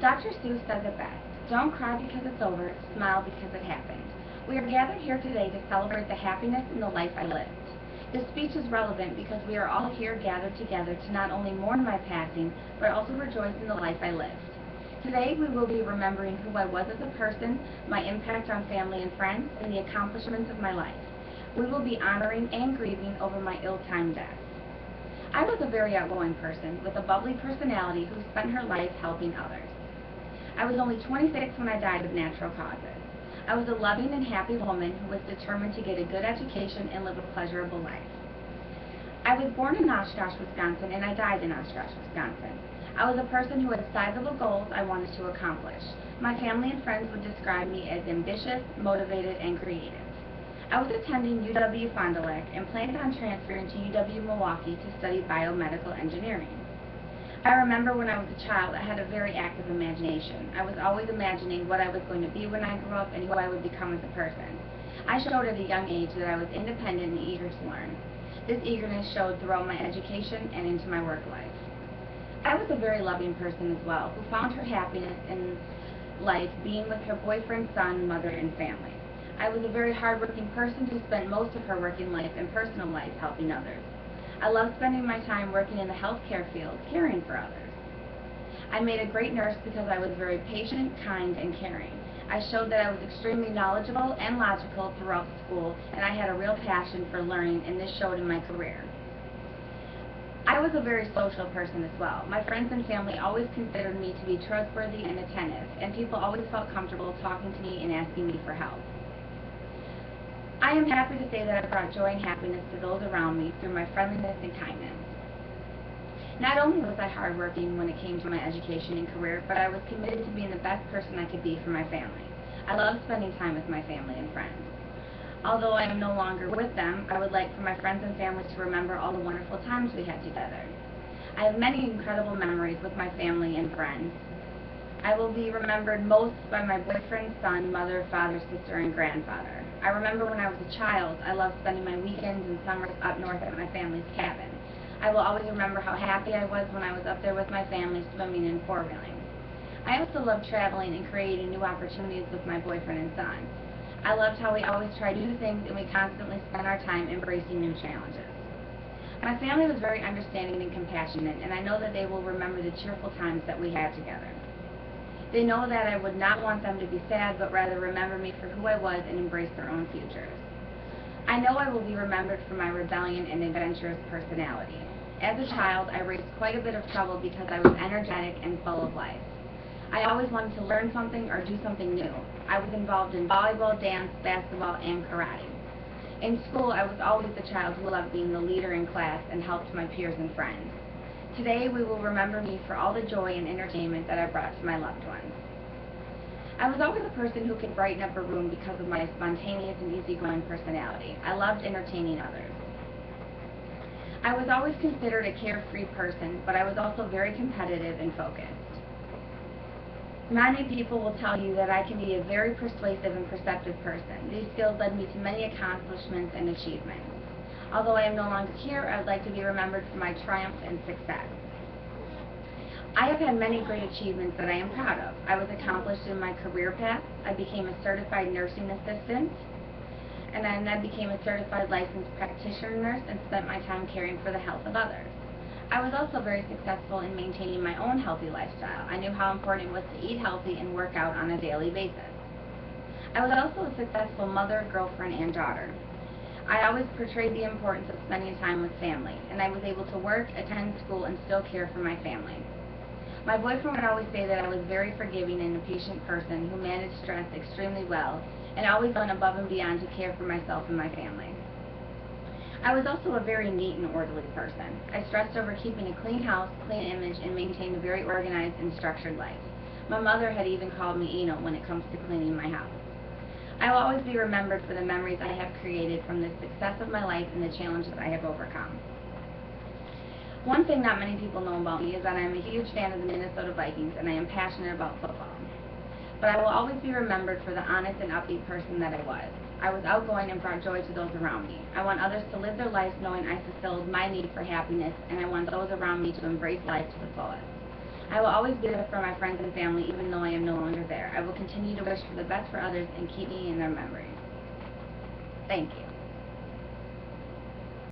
Dr. Seuss says it best. Don't cry because it's over, smile because it happened. We are gathered here today to celebrate the happiness in the life I lived. This speech is relevant because we are all here gathered together to not only mourn my passing, but also rejoice in the life I lived. Today we will be remembering who I was as a person, my impact on family and friends, and the accomplishments of my life. We will be honoring and grieving over my ill-timed death. I was a very outgoing person with a bubbly personality who spent her life helping others. I was only 26 when I died of natural causes. I was a loving and happy woman who was determined to get a good education and live a pleasurable life. I was born in Oshkosh, Wisconsin, and I died in Oshkosh, Wisconsin. I was a person who had sizable goals I wanted to accomplish. My family and friends would describe me as ambitious, motivated, and creative. I was attending UW Fond du Lac and planned on transferring to UW Milwaukee to study biomedical engineering. I remember when I was a child, I had a very active imagination. I was always imagining what I was going to be when I grew up and who I would become as a person. I showed at a young age that I was independent and eager to learn. This eagerness showed throughout my education and into my work life. I was a very loving person as well, who found her happiness in life being with her boyfriend, son, mother, and family. I was a very hardworking person who spent most of her working life and personal life helping others. I loved spending my time working in the healthcare field, caring for others. I made a great nurse because I was very patient, kind, and caring. I showed that I was extremely knowledgeable and logical throughout school, and I had a real passion for learning, and this showed in my career. I was a very social person as well. My friends and family always considered me to be trustworthy and attentive, and people always felt comfortable talking to me and asking me for help. I am happy to say that I brought joy and happiness to those around me through my friendliness and kindness. Not only was I hardworking when it came to my education and career, but I was committed to being the best person I could be for my family. I loved spending time with my family and friends. Although I am no longer with them, I would like for my friends and family to remember all the wonderful times we had together. I have many incredible memories with my family and friends. I will be remembered most by my boyfriend, son, mother, father, sister, and grandfather. I remember when I was a child, I loved spending my weekends and summers up north at my family's cabin. I will always remember how happy I was when I was up there with my family swimming and four-wheeling. I also loved traveling and creating new opportunities with my boyfriend and son. I loved how we always tried new things and we constantly spent our time embracing new challenges. My family was very understanding and compassionate, and I know that they will remember the cheerful times that we had together. They know that I would not want them to be sad, but rather remember me for who I was and embrace their own futures. I know I will be remembered for my rebellion and adventurous personality. As a child, I raised quite a bit of trouble because I was energetic and full of life. I always wanted to learn something or do something new. I was involved in volleyball, dance, basketball, and karate. In school, I was always the child who loved being the leader in class and helped my peers and friends. Today, we will remember me for all the joy and entertainment that I brought to my loved ones. I was always a person who could brighten up a room because of my spontaneous and easygoing personality. I loved entertaining others. I was always considered a carefree person, but I was also very competitive and focused. Many people will tell you that I can be a very persuasive and perceptive person. These skills led me to many accomplishments and achievements. Although I am no longer here, I would like to be remembered for my triumphs and success. I have had many great achievements that I am proud of. I was accomplished in my career path. I became a certified nursing assistant, and then I became a certified licensed practitioner nurse and spent my time caring for the health of others. I was also very successful in maintaining my own healthy lifestyle. I knew how important it was to eat healthy and work out on a daily basis. I was also a successful mother, girlfriend, and daughter. I always portrayed the importance of spending time with family, and I was able to work, attend school, and still care for my family. My boyfriend would always say that I was very forgiving and a patient person who managed stress extremely well, and always went above and beyond to care for myself and my family. I was also a very neat and orderly person. I stressed over keeping a clean house, clean image, and maintained a very organized and structured life. My mother had even called me Eno when it comes to cleaning my house. I will always be remembered for the memories I have created from the success of my life and the challenges I have overcome. One thing not many people know about me is that I am a huge fan of the Minnesota Vikings and I am passionate about football. But I will always be remembered for the honest and upbeat person that I was. I was outgoing and brought joy to those around me. I want others to live their lives knowing I fulfilled my need for happiness, and I want those around me to embrace life to the fullest. I will always be there for my friends and family even though I am no longer there. I will continue to wish for the best for others and keep me in their memories. Thank you.